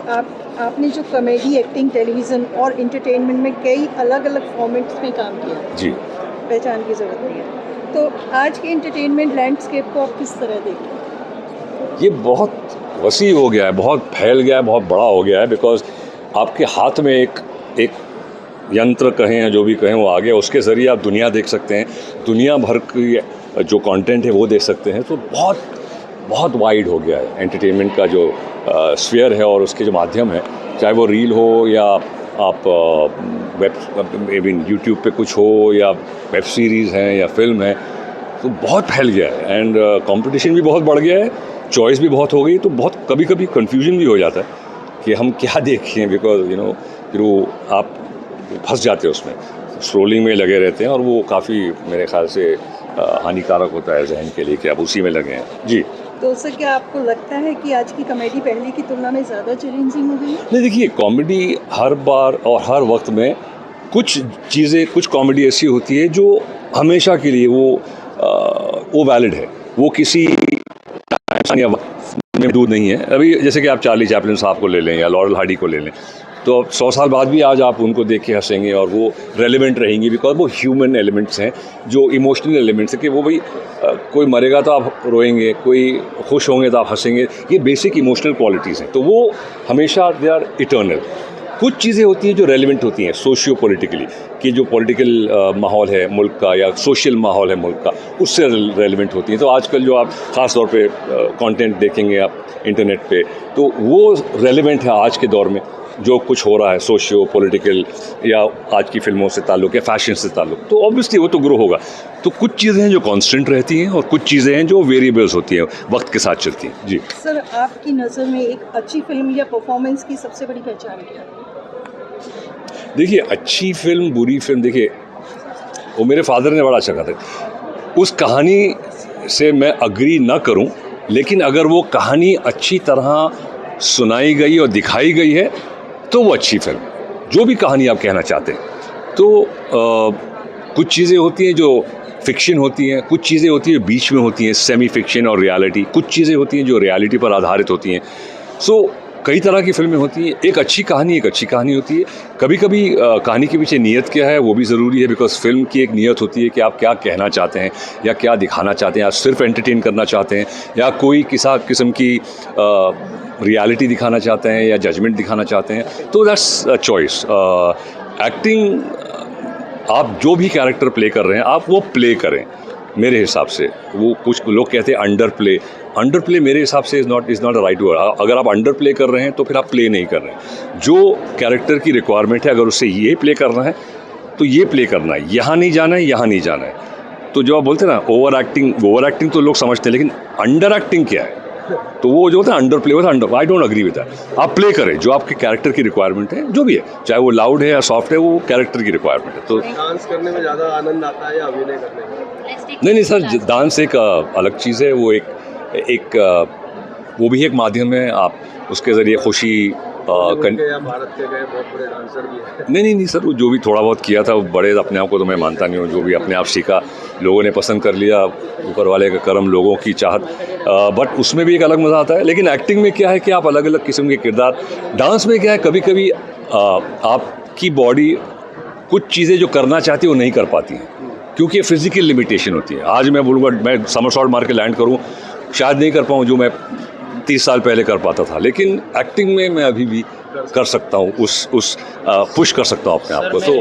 आपने जो comedy, acting, television और एंटरटेनमेंट में कई अलग अलग फॉर्मेट्स में काम किया जी, पहचान की ज़रूरत नहीं है, तो आज के एंटरटेनमेंट लैंडस्केप को आप किस तरह देखते हैं? ये बहुत वसी हो गया है, बहुत फैल गया है, बहुत बड़ा हो गया है। बिकॉज आपके हाथ में एक यंत्र कहें या जो भी कहें वो आ गया, उसके ज़रिए आप दुनिया देख सकते हैं, दुनिया भर की जो कंटेंट है वो देख सकते हैं। तो बहुत बहुत वाइड हो गया है एंटरटेनमेंट का जो स्फीयर है और उसके जो माध्यम है, चाहे वो रील हो या आप वेब यूट्यूब पे कुछ हो या वेब सीरीज़ हैं या फिल्म है, तो बहुत फैल गया है। एंड कंपटीशन भी बहुत बढ़ गया है, चॉइस भी बहुत हो गई, तो बहुत कभी कभी कन्फ्यूजन भी हो जाता है कि हम क्या देखें। बिकॉज फिर वो आप फंस जाते हैं उसमें, स्क्रोलिंग में लगे रहते हैं और वो काफ़ी मेरे ख्याल से हानिकारक होता है जहन के लिए कि आप उसी में लगे हैं। जी, तो उससे क्या आपको लगता है कि आज की कॉमेडी पहले की तुलना में ज़्यादा चैलेंजिंग हो गई है? नहीं, देखिए, कॉमेडी हर बार और हर वक्त में कुछ कॉमेडी ऐसी होती है जो हमेशा के लिए वो वैलिड है, वो किसी या वक्त में दूर नहीं है। अभी जैसे कि आप चार्ली चैपलिन साहब को ले लें या लॉरेल हार्डी को ले लें, तो 100 साल बाद भी आज आप उनको देख के हंसेंगे और वो रेलेवेंट रहेंगी, बिकॉज वो ह्यूमन एलिमेंट्स हैं, जो इमोशनल एलिमेंट्स हैं कि वो भाई कोई मरेगा तो आप रोएंगे, कोई खुश होंगे तो आप हंसेंगे। ये बेसिक इमोशनल क्वालिटीज़ हैं, तो वो हमेशा दे आर इटर्नल। कुछ चीज़ें होती हैं जो रेलेवेंट होती हैं सोशियो पॉलिटिकली, कि जो पॉलिटिकल माहौल है मुल्क का या सोशल माहौल है मुल्क का, उससे रेलेवेंट होती हैं। तो आजकल जो आप ख़ास तौर पे कंटेंट देखेंगे आप इंटरनेट पे, तो वो रेलेवेंट है आज के दौर में। जो कुछ हो रहा है सोशियो पॉलिटिकल या आज की फिल्मों से ताल्लुक़ या फैशन से ताल्लुक़, तो ऑब्वियसली वो तो ग्रो होगा। तो कुछ चीज़ें हैं जो कांस्टेंट रहती हैं और कुछ चीज़ें हैं जो वेरिएबल्स होती हैं, वक्त के साथ चलती हैं। जी सर, आपकी नज़र में एक अच्छी फिल्म या परफॉर्मेंस की सबसे बड़ी पहचान क्या है? देखिए, अच्छी फिल्म, बुरी फिल्म, देखिए वो मेरे फादर ने बड़ा अच्छा कहा था, उस कहानी से मैं अग्री ना करूं, लेकिन अगर वो कहानी अच्छी तरह सुनाई गई और दिखाई गई है तो वो अच्छी फिल्म, जो भी कहानी आप कहना चाहते हैं। तो कुछ चीज़ें होती हैं जो फिक्शन होती हैं, कुछ चीज़ें होती हैं बीच में होती हैं, सेमी फिक्शन और रियलिटी, कुछ चीज़ें होती हैं जो रियलिटी पर आधारित होती हैं। सो कई तरह की फिल्में होती हैं। एक अच्छी कहानी होती है। कभी कभी कहानी के पीछे नीयत क्या है वो भी ज़रूरी है, बिकॉज फिल्म की एक नीयत होती है कि आप क्या कहना चाहते हैं या क्या दिखाना चाहते हैं। आप सिर्फ एंटरटेन करना चाहते हैं या कोई किस्म की रियलिटी दिखाना चाहते हैं या जजमेंट दिखाना चाहते हैं, तो दैट्स अ चॉइस। एक्टिंग, आप जो भी कैरेक्टर प्ले कर रहे हैं आप वो प्ले करें मेरे हिसाब से। वो कुछ लोग कहते हैं अंडर प्ले मेरे हिसाब से is not a right word. अगर आप अंडर प्ले कर रहे हैं तो फिर आप प्ले नहीं कर रहे हैं। जो कैरेक्टर की रिक्वायरमेंट है, अगर उससे ये प्ले करना है तो ये प्ले करना है, यहाँ नहीं जाना है, यहाँ नहीं जाना है। तो जो आप बोलते हैं ना ओवर एक्टिंग तो लोग समझते हैं, लेकिन अंडर एक्टिंग क्या है? तो वो जो होता है अंडर प्ले होता है। I don't agree with that. आप प्ले करें जो आपके कैरेक्टर की रिक्वायरमेंट है, जो भी है, चाहे वो लाउड है या सॉफ्ट है, वो कैरेक्टर की रिक्वायरमेंट है। तो डांस करने में ज़्यादा आनंद आता है या अभिनय करने में? नहीं सर, डांस एक अलग चीज़ है। वो एक वो भी एक माध्यम है। आप उसके ज़रिए खुशी या भारत के गए बहुत बड़े डांसर भी हैं। नहीं सर, वो जो भी थोड़ा बहुत किया था, वो बड़े अपने आप को तो मैं मानता नहीं हूँ। जो भी अपने आप सीखा, लोगों ने पसंद कर लिया, ऊपर वाले का करम, लोगों की चाहत, बट उसमें भी एक अलग मज़ा आता है। लेकिन एक्टिंग में क्या है कि आप अलग अलग किस्म के किरदार, डांस में क्या है कभी कभी आपकी बॉडी कुछ चीज़ें जो करना चाहती है वो नहीं कर पाती हैं, क्योंकि ये फिजिकल लिमिटेशन होती है। आज मैं बोलूँगा मैं समरसॉल्ट मार के लैंड करूँ, शायद नहीं कर पाऊँ जो मैं 30 साल पहले कर पाता था। लेकिन एक्टिंग में मैं अभी भी कर सकता हूँ, पुश कर सकता हूँ अपने आप को। तो